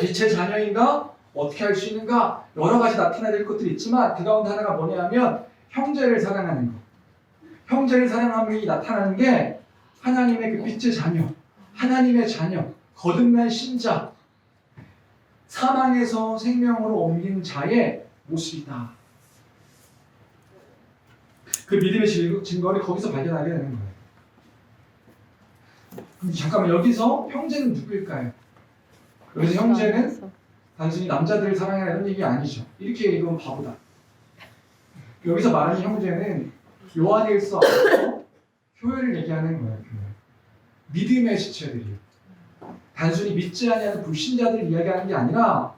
빛의 자녀인가? 어떻게 할 수 있는가? 여러 가지 나타나야 될 것들이 있지만 그 가운데 하나가 뭐냐면 형제를 사랑하는 것. 형제를 사랑함이 나타나는 게 하나님의 그 빛의 자녀, 하나님의 자녀, 거듭난 신자, 사망에서 생명으로 옮긴 자의 모습이다. 그 믿음의 증거를 거기서 발견하게 되는 거예요. 그럼 잠깐만, 여기서 형제는 누구일까요? 여기서 형제는 단순히 남자들을 사랑하는 얘기 아니죠. 이렇게 얘기하면 바보다. 여기서 말하는 형제는 요한일서 안에서 교회를 얘기하는 거예요. 교회. 믿음의 지체들이요. 단순히 믿지 아니하는 불신자들을 이야기하는 게 아니라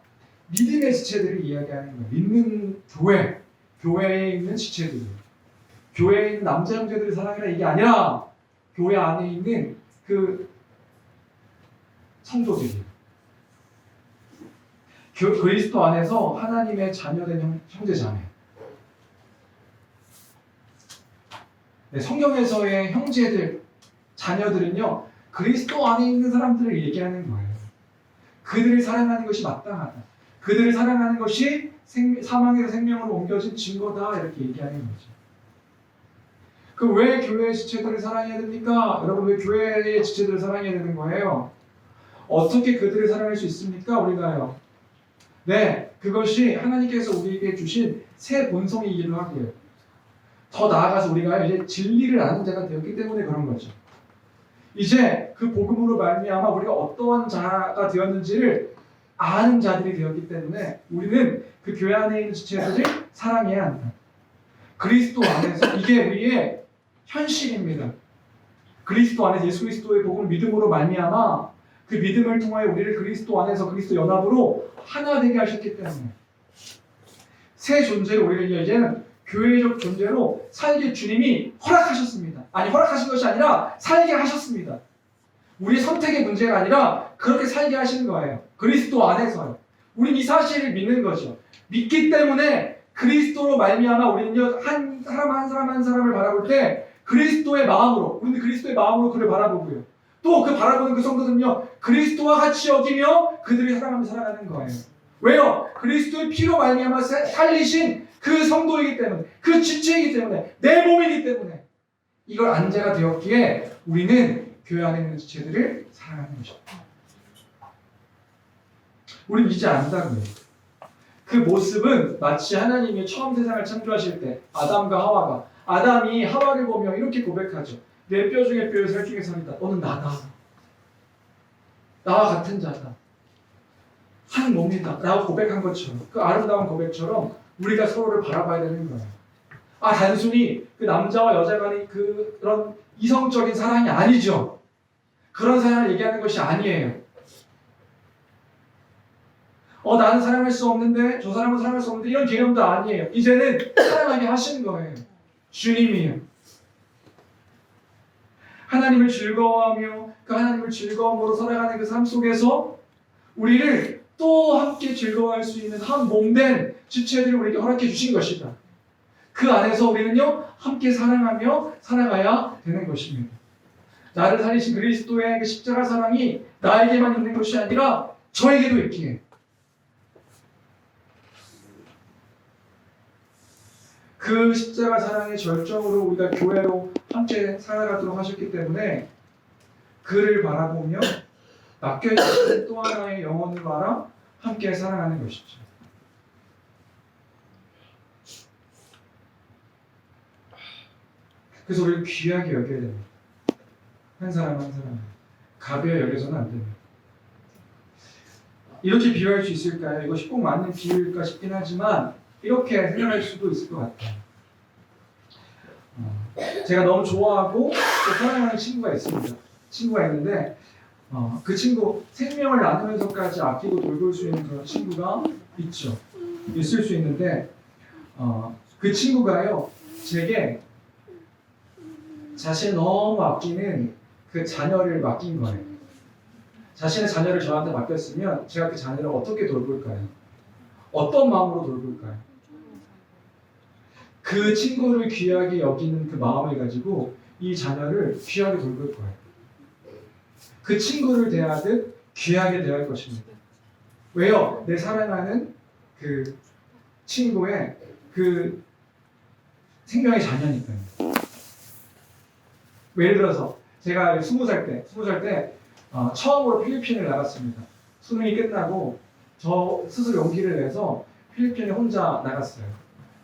믿음의 지체들을 이야기하는 거예요. 믿는 교회, 교회에 있는 지체들이요. 교회에 있는 남자 형제들을 사랑하라 이게 아니라 교회 안에 있는 그 성도들이요. 그리스도 안에서 하나님의 자녀된 형제자매. 네, 성경에서의 형제들, 자녀들은요, 그리스도 안에 있는 사람들을 얘기하는 거예요. 그들을 사랑하는 것이 마땅하다. 그들을 사랑하는 것이 사망에서 생명으로 옮겨진 증거다. 이렇게 얘기하는 거죠. 그 왜 교회의 지체들을 사랑해야 됩니까? 여러분, 왜 교회의 지체들을 사랑해야 되는 거예요? 어떻게 그들을 사랑할 수 있습니까? 우리가요. 네, 그것이 하나님께서 우리에게 주신 새 본성이기도 하고요. 더 나아가서 우리가 이제 진리를 아는 자가 되었기 때문에 그런 거죠. 이제 그 복음으로 말미암아 우리가 어떠한 자가 되었는지를 아는 자들이 되었기 때문에 우리는 그 교회 안에 있는 지체들을 사랑해야 한다. 그리스도 안에서 이게 우리의 현실입니다. 그리스도 안에서 예수 그리스도의 복음을 믿음으로 말미암아 그 믿음을 통하여 우리를 그리스도 안에서 그리스도 연합으로 하나 되게 하셨기 때문에 새 존재로 우리를 이제는 교회적 존재로 살게 주님이 허락하셨습니다. 아니, 허락하신 것이 아니라 살게 하셨습니다. 우리의 선택의 문제가 아니라 그렇게 살게 하시는 거예요. 그리스도 안에서요. 우린 이 사실을 믿는 거죠. 믿기 때문에 그리스도로 말미암아 우리는요, 한 사람 한 사람을 바라볼 때 그리스도의 마음으로, 우리는 그리스도의 마음으로 그를 바라보고요. 또 그 바라보는 그 성도들은요, 그리스도와 같이 여기며 그들을 사랑하며 살아가는 거예요. 왜요? 그리스도의 피로 말미암아 살리신 그 성도이기 때문에, 그 지체이기 때문에, 내 몸이기 때문에 이걸 안 자가 되었기에 우리는 교회 안에 있는 지체들을 사랑하는 것입니다. 우리는 이제 안다고요. 그 모습은 마치 하나님이 처음 세상을 창조하실 때 아담과 하와가, 아담이 하와를 보며 이렇게 고백하죠. 내 뼈 중에 뼈요, 살 중에 살이다. 너는 나다. 나와 같은 자다. 한 몸이다. 라고 고백한 것처럼, 그 아름다운 고백처럼 우리가 서로를 바라봐야 되는 거예요. 단순히 그 남자와 여자 간의 그런 이성적인 사랑이 아니죠. 그런 사랑을 얘기하는 것이 아니에요. 나는 사랑할 수 없는데 저 사람은 사랑할 수 없는데 이런 개념도 아니에요. 이제는 사랑하게 하시는 거예요. 주님이요. 하나님을 즐거워하며 그 하나님을 즐거움으로 살아가는 그 삶 속에서 우리를 또 함께 즐거워할 수 있는 한 몸된 지체들을 우리에게 허락해 주신 것이다. 그 안에서 우리는요 함께 사랑하며 살아가야 되는 것입니다. 나를 살리신 그리스도의 그 십자가 사랑이 나에게만 있는 것이 아니라 저에게도 있기에 그 십자가 사랑의 절정으로 우리가 교회로 함께 살아가도록 하셨기 때문에 그를 바라보며 맡겨주신 또 하나의 영혼을 바라 함께 살아가는 것이죠. 그래서 우리를 귀하게 여겨야 됩니다. 한 사람 한 사람 가벼이 여겨서는 안 됩니다. 이렇게 비유할 수 있을까요? 이것이 꼭 맞는 비유일까 싶긴 하지만 이렇게 생각할 수도 있을 것 같아요. 제가 너무 좋아하고 또 사랑하는 친구가 있습니다. 친구가 있는데 그 친구 생명을 나누면서까지 아끼고 돌볼 수 있는 그런 친구가 있죠. 있을 수 있는데 그 친구가요 제게 자신을 너무 아끼는 그 자녀를 맡긴 거예요. 자신의 자녀를 저한테 맡겼으면 제가 그 자녀를 어떻게 돌볼까요? 어떤 마음으로 돌볼까요? 그 친구를 귀하게 여기는 그 마음을 가지고 이 자녀를 귀하게 돌볼 거예요. 그 친구를 대하듯 귀하게 대할 것입니다. 왜요? 내 사랑하는 그 친구의 그 생명의 자녀니까요. 예를 들어서 제가 20살 때 처음으로 필리핀을 나갔습니다. 수능이 끝나고 저 스스로 용기를 내서 필리핀에 혼자 나갔어요.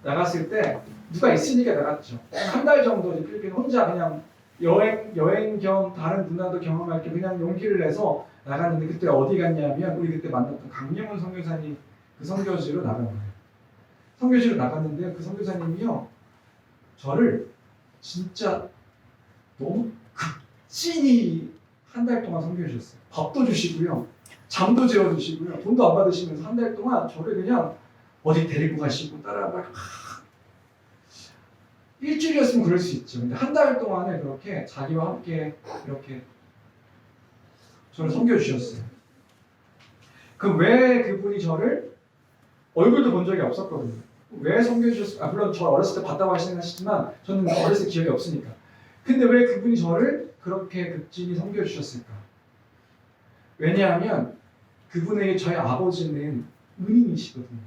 나갔을 때 누가 있으니까 나갔죠. 한 달 정도 필리핀 혼자 그냥 여행 겸 다른 문화도 경험할 겸 그냥 용기를 내서 나갔는데 그때 어디 갔냐면 우리 그때 만났던 강명훈 선교사님 그 선교지로 나간 거예요. 선교지로 나갔는데 그 선교사님이요 저를 진짜 너무 극진히 한 달 동안 섬겨 주셨어요. 밥도 주시고요, 잠도 재워 주시고요, 돈도 안 받으시면서 한 달 동안 저를 그냥 어디 데리고 가시고 따라가. 일주일이었으면 그럴 수 있죠. 근데 한 달 동안에 그렇게 자기와 함께 이렇게 저를 섬겨 주셨어요. 그럼 왜 그분이 저를 얼굴도 본 적이 없었거든요. 왜 섬겨 주셨을까? 물론 저 어렸을 때 봤다고 하시지만 저는 어렸을 때 기억이 없으니까. 근데 왜 그분이 저를 그렇게 극진히 섬겨주셨을까? 왜냐하면 그분에게 저희 아버지는 은인이시거든요.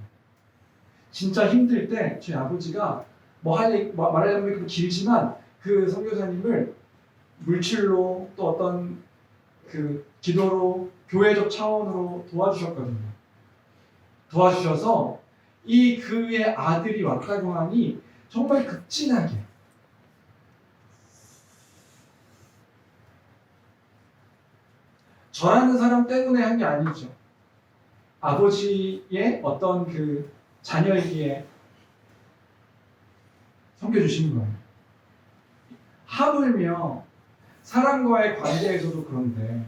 진짜 힘들 때 저희 아버지가 말하자면 길지만 그 선교사님을 물질로 또 어떤 그 기도로 교회적 차원으로 도와주셨거든요. 도와주셔서 이 그의 아들이 왔다고 하니 정말 극진하게 저라는 사람 때문에 한 게 아니죠. 아버지의 어떤 그 자녀이기에 섬겨주시는 거예요. 하물며 사람과의 관계에서도 그런데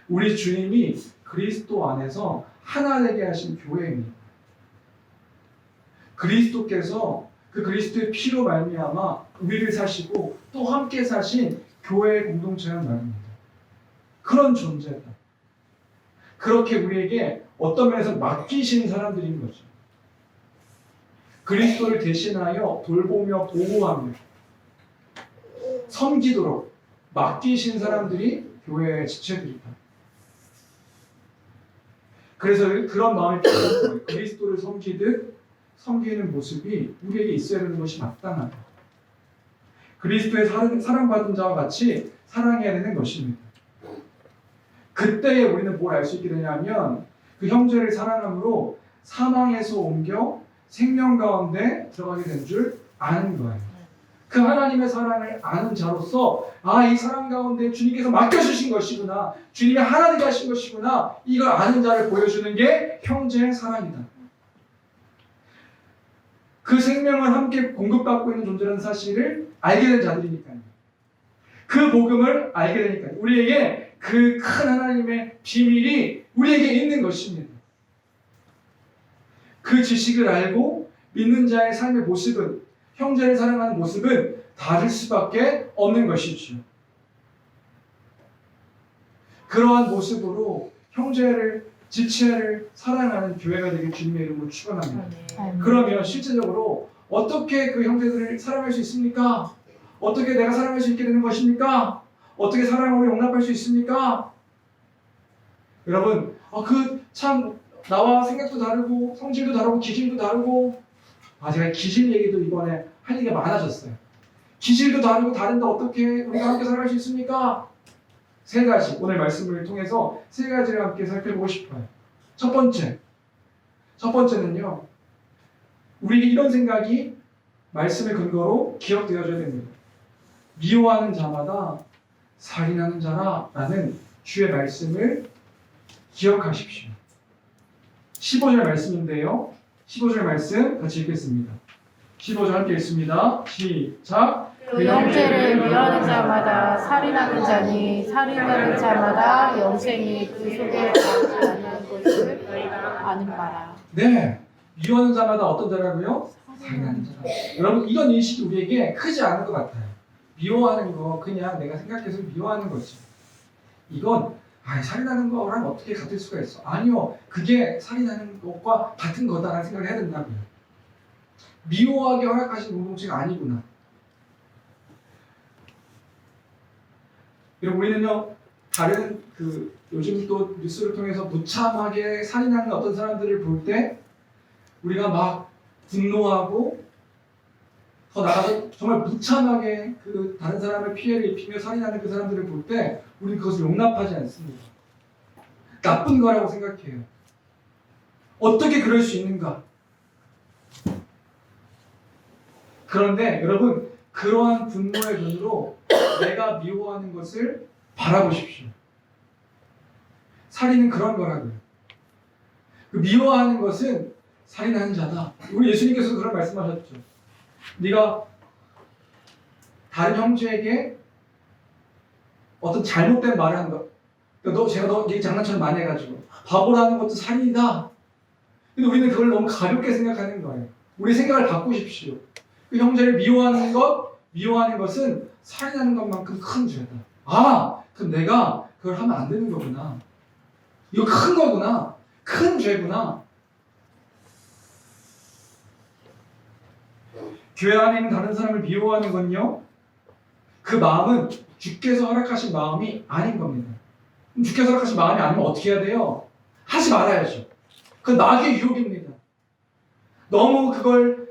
우리 주님이 그리스도 안에서 하나 되게 하신 교회입니다. 그리스도께서 그 그리스도의 피로 말미암아 우리를 사시고 또 함께 사신 교회의 공동체라는 말입니다. 그런 존재다. 그렇게 우리에게 어떤 면에서 맡기신 사람들인 거죠. 그리스도를 대신하여 돌보며 보호하며 섬기도록 맡기신 사람들이 교회의 지체들이다. 그래서 그런 마음이 필요한 거예요. 그리스도를 섬기듯 섬기는 모습이 우리에게 있어야 되는 것이 마땅하다. 그리스도의 사랑받은 자와 같이 사랑해야 되는 것입니다. 그때에 우리는 뭘 알 수 있게 되냐면 그 형제를 사랑함으로 사망에서 옮겨 생명 가운데 들어가게 된 줄 아는 거예요. 그 하나님의 사랑을 아는 자로서 이 사랑 가운데 주님께서 맡겨주신 것이구나, 주님이 하나 되게 하신 것이구나, 이걸 아는 자를 보여주는 게 형제의 사랑이다. 그 생명을 함께 공급받고 있는 존재라는 사실을 알게 된 자들이니까요. 그 복음을 알게 되니까요. 우리에게 그 큰 하나님의 비밀이 우리에게 있는 것입니다. 그 지식을 알고 믿는 자의 삶의 모습은, 형제를 사랑하는 모습은 다를 수밖에 없는 것이죠. 그러한 모습으로 형제를 지체를 사랑하는 교회가 되길 주님의 이름으로 축원합니다. 그러면 실제적으로 어떻게 그 형제들을 사랑할 수 있습니까? 어떻게 내가 사랑할 수 있게 되는 것입니까? 어떻게 사랑으로 용납할 수 있습니까? 여러분, 그 참 나와 생각도 다르고 성질도 다르고 기질도 다르고 제가 기질 얘기도 이번에 할 얘기가 많아졌어요. 기질도 다르고 다른데 어떻게 우리가 함께 살아갈 수 있습니까? 세 가지, 오늘 말씀을 통해서 세 가지를 함께 살펴보고 싶어요. 첫 번째는요, 우리에게 이런 생각이 말씀의 근거로 기억되어져야 됩니다. 미워하는 자마다 살인하는 자라라는 주의 말씀을 기억하십시오. 15절 말씀인데요. 15절 말씀 같이 읽겠습니다. 15절 함께 읽습니다. 시작. 그 형제를 미워하는 자마다 살인하는 자니 살인하는 자마다 영생이 그 속에 가지 않는 것을 아는 바라. 네, 미워하는 자마다 어떤 자라고요? 살인하는 자라. 여러분, 이런 인식이 우리에게 크지 않은 것 같아요. 미워하는 거 그냥 내가 생각해서 미워하는 거지. 이건 살인하는 거랑 어떻게 같을 수가 있어? 아니요, 그게 살인하는 것과 같은 거다라는 생각을 해야 된다고요. 미워하게 허락하신 공동체가 아니구나. 여러분, 우리는요, 다른 요즘 또 뉴스를 통해서 무참하게 살인하는 어떤 사람들을 볼 때 우리가 막 분노하고 더 나아가서 정말 무참하게 다른 사람을 피해를 입히며 살인하는 그 사람들을 볼 때 우리는 그것을 용납하지 않습니다. 나쁜 거라고 생각해요. 어떻게 그럴 수 있는가? 그런데 여러분, 그러한 분노의 눈으로 내가 미워하는 것을 바라보십시오. 살인은 그런 거라고요. 미워하는 것은 살인하는 자다. 우리 예수님께서도 그런 말씀하셨죠. 네가 다른 형제에게 어떤 잘못된 말을 한 것, 제가 너 얘기 장난처럼 많이 해가지고 바보라는 것도 살인이다. 근데 우리는 그걸 너무 가볍게 생각하는 거예요. 우리 생각을 바꾸십시오. 그 형제를 미워하는 것은 살인하는 것만큼 큰 죄다. 그럼 내가 그걸 하면 안 되는 거구나. 이거 큰 거구나. 큰 죄구나. 교회 안에 있는 다른 사람을 미워하는 건요, 그 마음은 주께서 허락하신 마음이 아닌 겁니다. 주께서 허락하신 마음이 아니면 어떻게 해야 돼요? 하지 말아야죠. 그건 마귀의 유혹입니다. 너무 그걸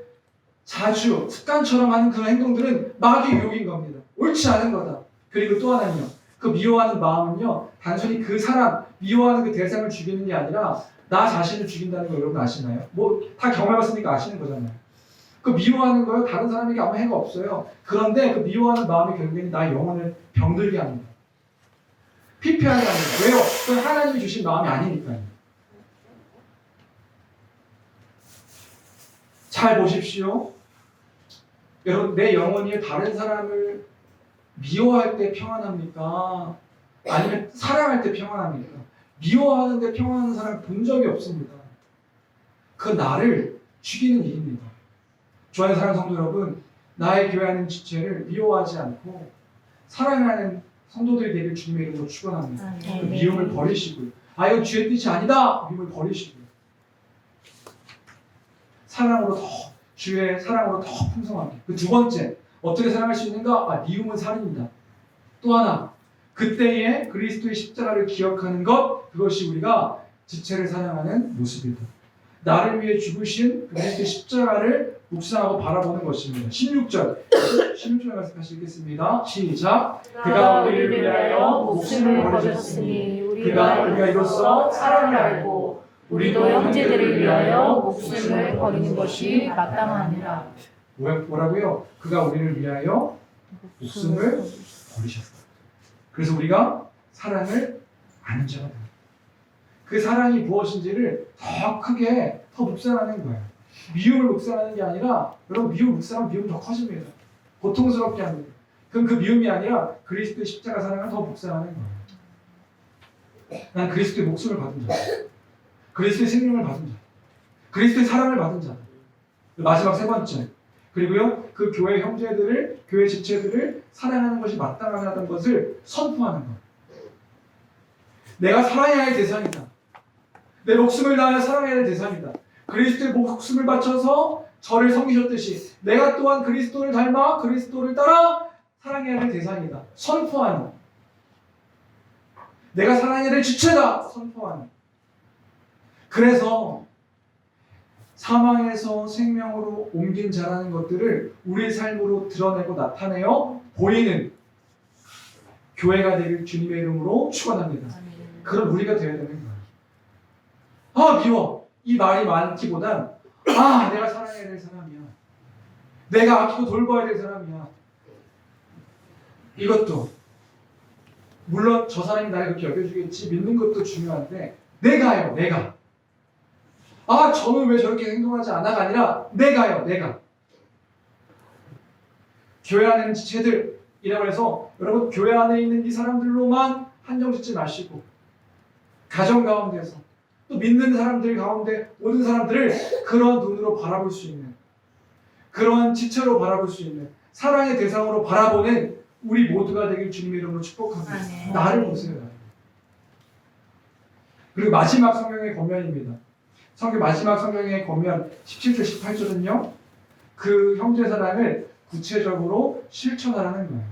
자주 습관처럼 하는 그런 행동들은 마귀의 유혹인 겁니다. 옳지 않은 거다. 그리고 또 하나는요, 그 미워하는 마음은요, 단순히 그 사람, 미워하는 그 대상을 죽이는 게 아니라 나 자신을 죽인다는 거 여러분 아시나요? 다 경험해봤으니까 아시는 거잖아요. 그 미워하는 거요, 다른 사람에게 아무 해가 없어요. 그런데 그 미워하는 마음이 결국엔 나의 영혼을 병들게 합니다. 피폐하게 합니다. 왜요? 그건 하나님이 주신 마음이 아니니까요. 잘 보십시오. 여러분, 내 영혼이 다른 사람을 미워할 때 평안합니까? 아니면 사랑할 때 평안합니까? 미워하는데 평안한 사람을 본 적이 없습니다. 그 나를 죽이는 일입니다. 좋아하는 사랑 성도 여러분, 나의 교회하는 지체를 미워하지 않고 사랑하는 성도들이 되길 주님의 이름으로 축원합니다. 그 미움을 버리시고요. 이건 주의 뜻이 아니다. 미움을 버리시고요. 주의 사랑으로 더 풍성하게. 그 두 번째, 어떻게 사랑할 수 있는가? 미움은 살인이다. 또 하나, 그때의 그리스도의 십자가를 기억하는 것, 그것이 우리가 지체를 사랑하는 모습이다. 나를 위해 죽으신 그리스도의 십자가를 묵상하고 바라보는 것입니다. 16절 말씀 다시 읽겠습니다. 시작. 그가 우리를 위하여 목숨을 버리셨으니 우리가 이로써 사랑을 알고 우리도 형제들을 위하여 목숨을 버리는 것이 마땅하니라. 뭐라고요? 그가 우리를 위하여 목숨을 버리셨다. 그래서 우리가 사랑을 아는 자가 됩니다. 그 사랑이 무엇인지를 더 크게 더 묵상하는 거예요. 미움을 묵상하는 게 아니라, 여러분, 미움 묵상하면 미움 더 커집니다. 고통스럽게 합니다. 그럼 그 미움이 아니라 그리스도의 십자가 사랑을 더 묵상하는 거예요. 난 그리스도의 목숨을 받은 자, 그리스도의 생명을 받은 자, 그리스도의 사랑을 받은 자. 마지막 세 번째, 그리고요, 그 교회 형제들을, 교회 지체들을 사랑하는 것이 마땅하다는 것을 선포하는 것. 내가 사랑해야 할 대상이다. 내 목숨을 다하여 사랑해야 할 대상이다. 그리스도의 목숨을 바쳐서 저를 섬기셨듯이 내가 또한 그리스도를 닮아 그리스도를 따라 사랑해야 할 대상이다. 선포하는. 내가 사랑해야 될 주체다. 선포하는. 그래서 사망에서 생명으로 옮긴 자라는 것들을 우리의 삶으로 드러내고 나타내어 보이는 교회가 되길 주님의 이름으로 축원합니다. 그런 우리가 되어야 되는 거예요. 아 미워. 이 말이 많기보단 내가 사랑해야 될 사람이야. 내가 아끼고 돌봐야 될 사람이야. 이것도 물론 저 사람이 나를 그렇게 여겨주겠지 믿는 것도 중요한데 내가요. 내가 저는 왜 저렇게 행동하지 않아가 아니라 내가요. 내가 교회 안에 있는 지체들이라고 해서 여러분 교회 안에 있는 이 사람들로만 한정 짓지 마시고 가정 가운데서 또 믿는 사람들 가운데 모든 사람들을 그런 눈으로 바라볼 수 있는 그러한 지체로 바라볼 수 있는 사랑의 대상으로 바라보는 우리 모두가 되길 주님의 이름으로 축복합니다. 나를 보세요. 그리고 마지막 성경의 권면입니다. 마지막 성경의 권면 17절 18절은요. 그 형제 사랑을 구체적으로 실천하라는 거예요.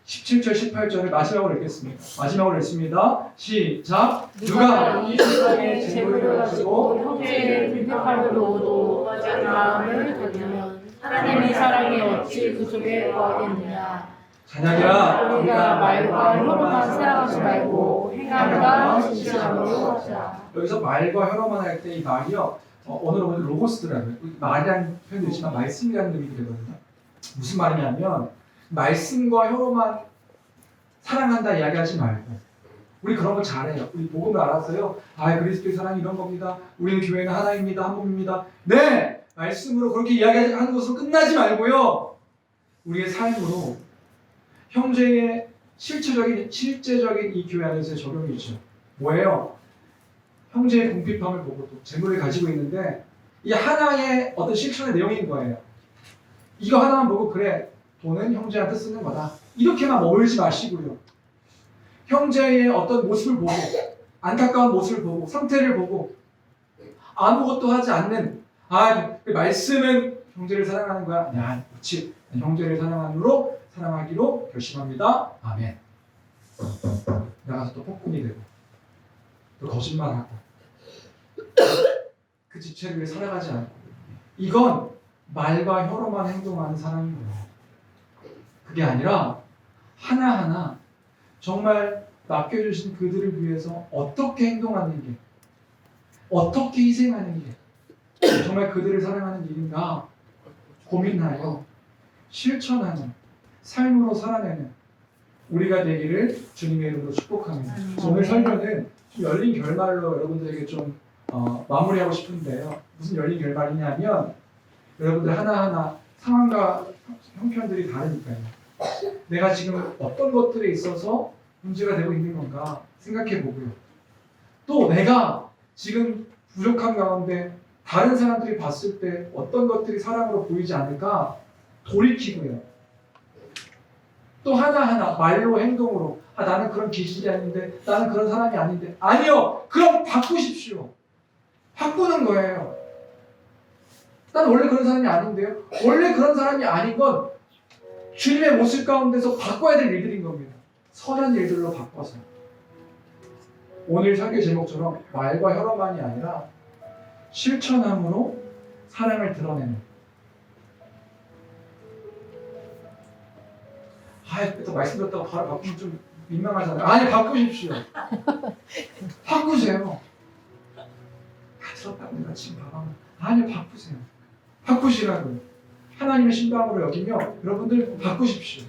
17절 18절을 마지막으로 읽겠습니다. 마지막으로 읽습니다. 시작. 누가 이 시간에 재물을 가지고 형제를 불평하려고도 자기 마음을 닫으면 하나님의 사랑이 어찌 그 속에 거하겠느냐. 자녀들아 우리가 말과 혀로만 사랑하지 말고 행함과 진실함으로 하자. 여기서 말과 혀로만 할 때 이 말이요. 오늘은 로고스더라고요. 말이라는 표현도 있지만 말씀이라는 의미도 되거든요. 무슨 말이냐면 말씀과 혀로만 사랑한다 이야기하지 말고 우리 그런 거 잘해요. 우리 복음을 알아서요. 그리스도의 사랑이 이런 겁니다. 우리는 교회는 하나입니다. 한 몸입니다. 네! 말씀으로 그렇게 이야기하는 것으로 끝나지 말고요. 우리의 삶으로 형제의 실제적인 이 교회 안에서의 적용이 있죠. 뭐예요? 형제의 궁핍함을 보고 또 재물을 가지고 있는데 이 하나의 어떤 실천의 내용인 거예요. 이거 하나만 보고 그래 돈은 형제한테 쓰는 거다. 이렇게만 머물지 마시고요. 형제의 어떤 모습을 보고 안타까운 모습을 보고 상태를 보고 아무것도 하지 않는 말씀은 형제를 사랑하는 거야. 그렇지. 형제를 사랑함으로 사랑하기로 결심합니다. 아멘. 나가서 또 폭군이 되고 또 거짓말하고 그 지체를 위해 살아가지 않고 이건 말과 혀로만 행동하는 사람인 거예요. 그게 아니라 하나하나 정말 맡겨주신 그들을 위해서 어떻게 행동하는 게 어떻게 희생하는 게 정말 그들을 사랑하는 일인가 고민하여 실천하는 삶으로 살아내는 우리가 되기를 주님의 이름으로 축복합니다. 오늘 설교는 좀 열린 결말로 여러분들에게 좀 마무리하고 싶은데요. 무슨 열린 결말이냐면 여러분들 하나하나 상황과 형편들이 다르니까요. 내가 지금 어떤 것들에 있어서 문제가 되고 있는 건가 생각해 보고요. 또 내가 지금 부족한 가운데 다른 사람들이 봤을 때 어떤 것들이 사랑으로 보이지 않을까 돌이키고요. 또 하나하나 말로 행동으로 나는 그런 기질이 아닌데 나는 그런 사람이 아닌데 아니요. 그럼 바꾸십시오. 바꾸는 거예요. 난 원래 그런 사람이 아닌데요. 원래 그런 사람이 아닌 건 주님의 모습 가운데서 바꿔야 될 일들인 겁니다. 선한 일들로 바꿔서 오늘 설교 제목처럼 말과 혀로만이 아니라 실천함으로 사랑을 드러내는 또 말씀 듣다가 바로 바꾸면 좀 민망하잖아요. 아니 바꾸십시오. 바꾸세요. 들었다고 내가 지금 바라면 아니 바꾸세요. 바꾸시라고요. 하나님의 신방으로 여기며 여러분들 바꾸십시오.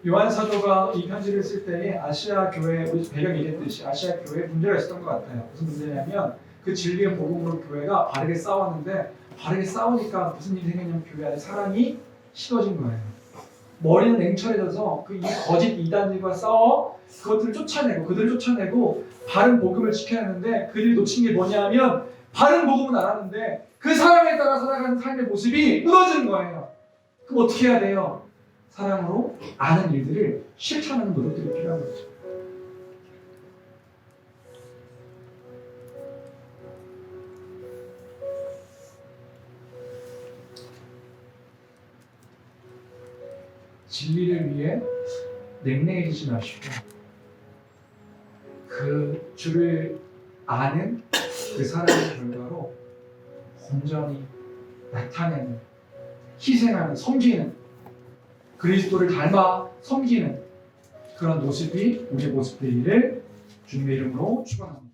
요한 사도가 이 편지를 쓸 때에 아시아 교회 우리 배경 얘기했듯이 아시아 교회에 문제가 있었던 것 같아요. 무슨 문제냐면 그 진리의 복음으로 교회가 바르게 싸웠는데 바르게 싸우니까 무슨 일이 생겼냐면 교회 안에 사랑이 식어진 거예요. 머리는 냉철해져서 그 거짓 이단들과 싸워 그들을 쫓아내고 바른 복음을 지켜야 하는데 그들이 놓친 게 뭐냐면 바른 복음은 알았는데 그 사랑에 따라 살아가는 삶의 모습이 무너지는 거예요. 그럼 어떻게 해야 돼요? 사랑으로 아는 일들을 실천하는 노력들이 필요한 거죠. 진리를 위해 냉랭해지지 마시고 그 주를 아는 그 사랑의 결과로 온전히 나타내는, 희생하는, 섬기는, 그리스도를 닮아 섬기는 그런 모습이 우리의 모습 되기를 주님의 이름으로 축원합니다.